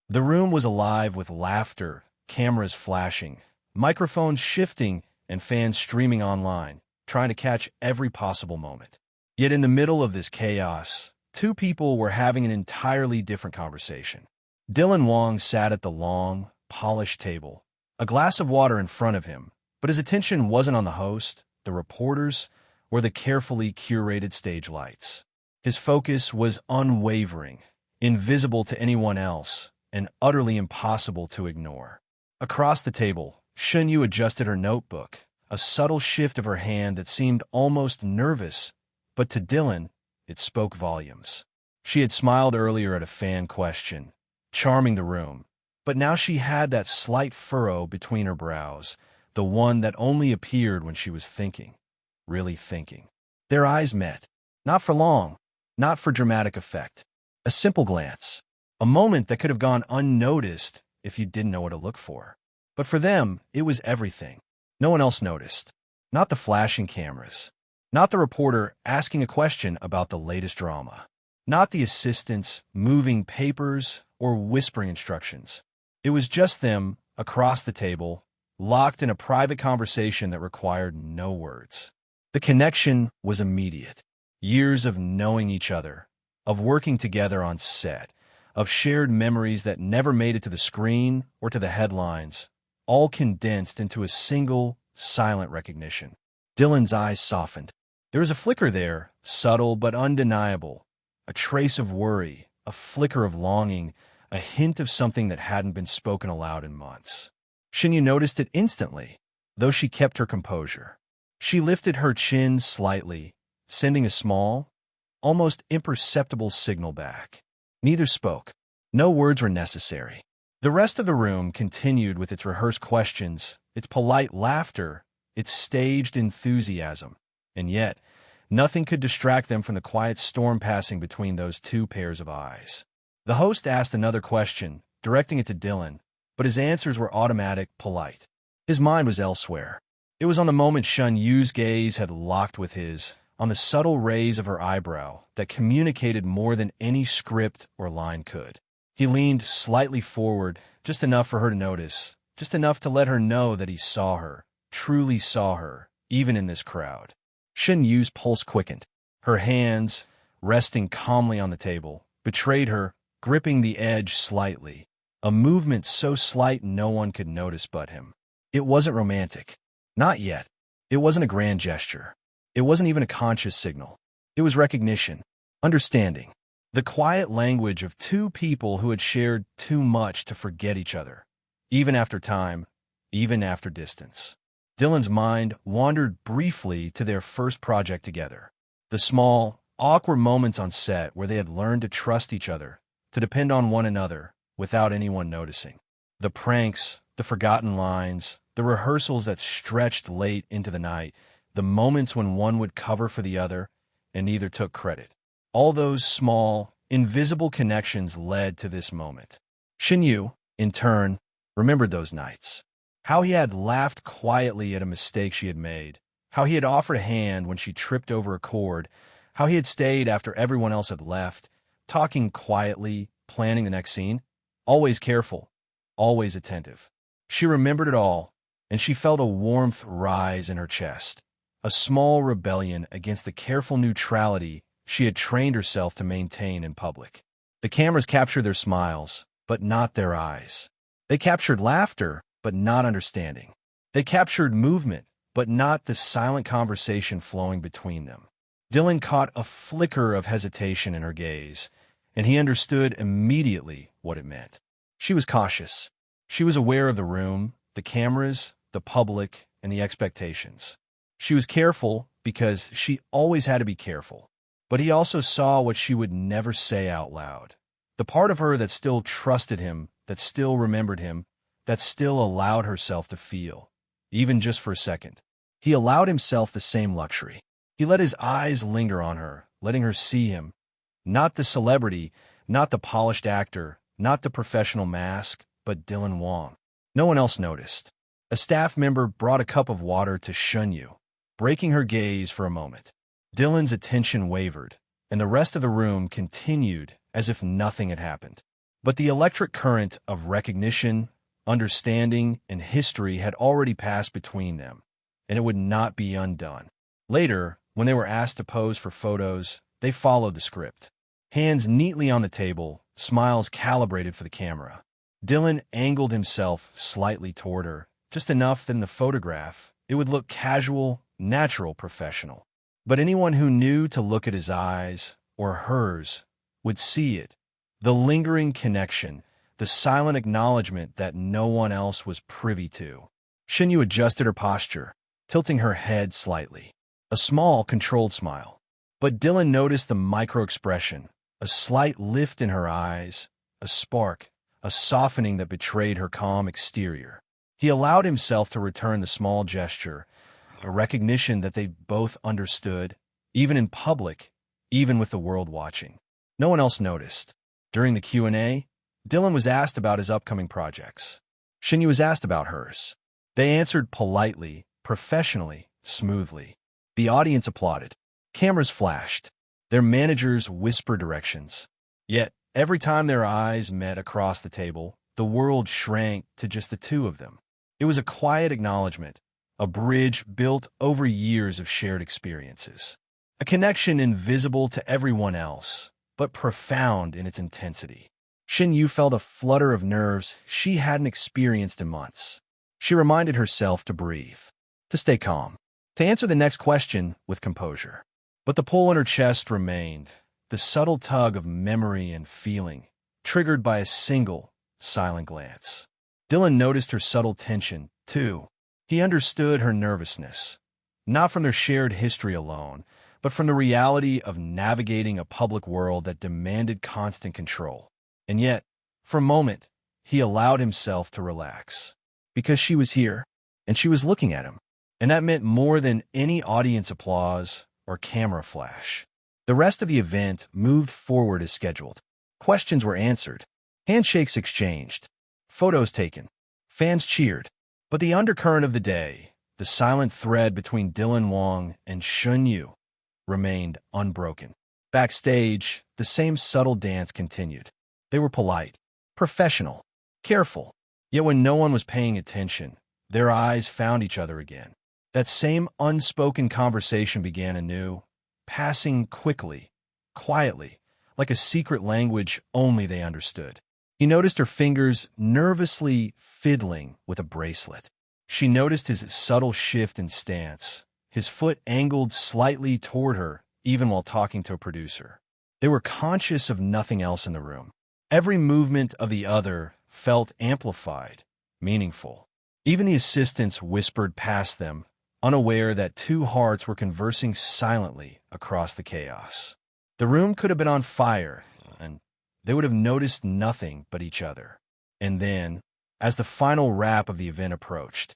The room was alive with laughter, cameras flashing, microphones shifting, and fans streaming online, trying to catch every possible moment. Yet in the middle of this chaos, two people were having an entirely different conversation. Dylan Wang sat at the long, polished table, a glass of water in front of him, but his attention wasn't on the host, the reporters, or the carefully curated stage lights. His focus was unwavering, invisible to anyone else, and utterly impossible to ignore. Across the table, Shen Yue adjusted her notebook, a subtle shift of her hand that seemed almost nervous, but to Dylan, it spoke volumes. She had smiled earlier at a fan question, charming the room, but now she had that slight furrow between her brows, the one that only appeared when she was thinking, really thinking. Their eyes met, not for long, not for dramatic effect. A simple glance, a moment that could have gone unnoticed if you didn't know what to look for. But for them, it was everything. No one else noticed. Not the flashing cameras. Not the reporter asking a question about the latest drama. Not the assistants moving papers or whispering instructions. It was just them, across the table, locked in a private conversation that required no words. The connection was immediate. Years of knowing each other, of working together on set, of shared memories that never made it to the screen or to the headlines, all condensed into a single, silent recognition. Dylan's eyes softened. There was a flicker there, subtle but undeniable, a trace of worry, a flicker of longing, a hint of something that hadn't been spoken aloud in months. Shen Yue noticed it instantly, though she kept her composure. She lifted her chin slightly, sending a small, almost imperceptible signal back. Neither spoke. No words were necessary. The rest of the room continued with its rehearsed questions, its polite laughter, its staged enthusiasm. And yet, nothing could distract them from the quiet storm passing between those two pairs of eyes. The host asked another question, directing it to Dylan, but his answers were automatic, polite. His mind was elsewhere. It was on the moment Shen Yue's gaze had locked with his, on the subtle raise of her eyebrow that communicated more than any script or line could. He leaned slightly forward, just enough for her to notice, just enough to let her know that he saw her, truly saw her, even in this crowd. Shen Yue's pulse quickened. Her hands, resting calmly on the table, betrayed her, gripping the edge slightly, a movement so slight no one could notice but him. It wasn't romantic. Not yet. It wasn't a grand gesture. It wasn't even a conscious signal. It was recognition, understanding, the quiet language of two people who had shared too much to forget each other, even after time, even after distance. Dylan's mind wandered briefly to their first project together. The small, awkward moments on set where they had learned to trust each other, to depend on one another without anyone noticing. The pranks, the forgotten lines, the rehearsals that stretched late into the night, the moments when one would cover for the other and neither took credit. All those small, invisible connections led to this moment. Shen Yue, in turn, remembered those nights. How he had laughed quietly at a mistake she had made. How he had offered a hand when she tripped over a cord. How he had stayed after everyone else had left, talking quietly, planning the next scene. Always careful, always attentive. She remembered it all, and she felt a warmth rise in her chest. A small rebellion against the careful neutrality she had trained herself to maintain in public. The cameras captured their smiles, but not their eyes. They captured laughter, but not understanding. They captured movement, but not the silent conversation flowing between them. Dylan caught a flicker of hesitation in her gaze, and he understood immediately what it meant. She was cautious. She was aware of the room, the cameras, the public, and the expectations. She was careful because she always had to be careful. But he also saw what she would never say out loud. The part of her that still trusted him, that still remembered him, that still allowed herself to feel, even just for a second. He allowed himself the same luxury. He let his eyes linger on her, letting her see him. Not the celebrity, not the polished actor, not the professional mask, but Dylan Wang. No one else noticed. A staff member brought a cup of water to Shen Yue, breaking her gaze for a moment. Dylan's attention wavered, and the rest of the room continued as if nothing had happened. But the electric current of recognition, understanding, and history had already passed between them, and it would not be undone. Later, when they were asked to pose for photos, they followed the script. Hands neatly on the table, smiles calibrated for the camera. Dylan angled himself slightly toward her, just enough that in the photograph, it would look casual, natural, professional. But anyone who knew to look at his eyes, or hers, would see it. The lingering connection, the silent acknowledgement that no one else was privy to. Shen Yue adjusted her posture, tilting her head slightly. A small, controlled smile. But Dylan noticed the micro-expression, a slight lift in her eyes, a spark, a softening that betrayed her calm exterior. He allowed himself to return the small gesture, a recognition that they both understood, even in public, even with the world watching. No one else noticed. During the Q&A, Dylan was asked about his upcoming projects. Shen Yue was asked about hers. They answered politely, professionally, smoothly. The audience applauded. Cameras flashed. Their managers whispered directions. Yet, every time their eyes met across the table, the world shrank to just the two of them. It was a quiet acknowledgement, a bridge built over years of shared experiences. A connection invisible to everyone else, but profound in its intensity. Shen Yue felt a flutter of nerves she hadn't experienced in months. She reminded herself to breathe, to stay calm, to answer the next question with composure. But the pull in her chest remained, the subtle tug of memory and feeling, triggered by a single, silent glance. Dylan noticed her subtle tension, too. He understood her nervousness, not from their shared history alone, but from the reality of navigating a public world that demanded constant control. And yet, for a moment, he allowed himself to relax. Because she was here, and she was looking at him. And that meant more than any audience applause or camera flash. The rest of the event moved forward as scheduled. Questions were answered. Handshakes exchanged. Photos taken. Fans cheered. But the undercurrent of the day, the silent thread between Dylan Wang and Shen Yue, remained unbroken. Backstage, the same subtle dance continued. They were polite, professional, careful. Yet when no one was paying attention, their eyes found each other again. That same unspoken conversation began anew, passing quickly, quietly, like a secret language only they understood. He noticed her fingers nervously fiddling with a bracelet. She noticed his subtle shift in stance, his foot angled slightly toward her, even while talking to a producer. They were conscious of nothing else in the room. Every movement of the other felt amplified, meaningful. Even the assistants whispered past them, unaware that two hearts were conversing silently across the chaos. The room could have been on fire, and they would have noticed nothing but each other. And then, as the final wrap of the event approached,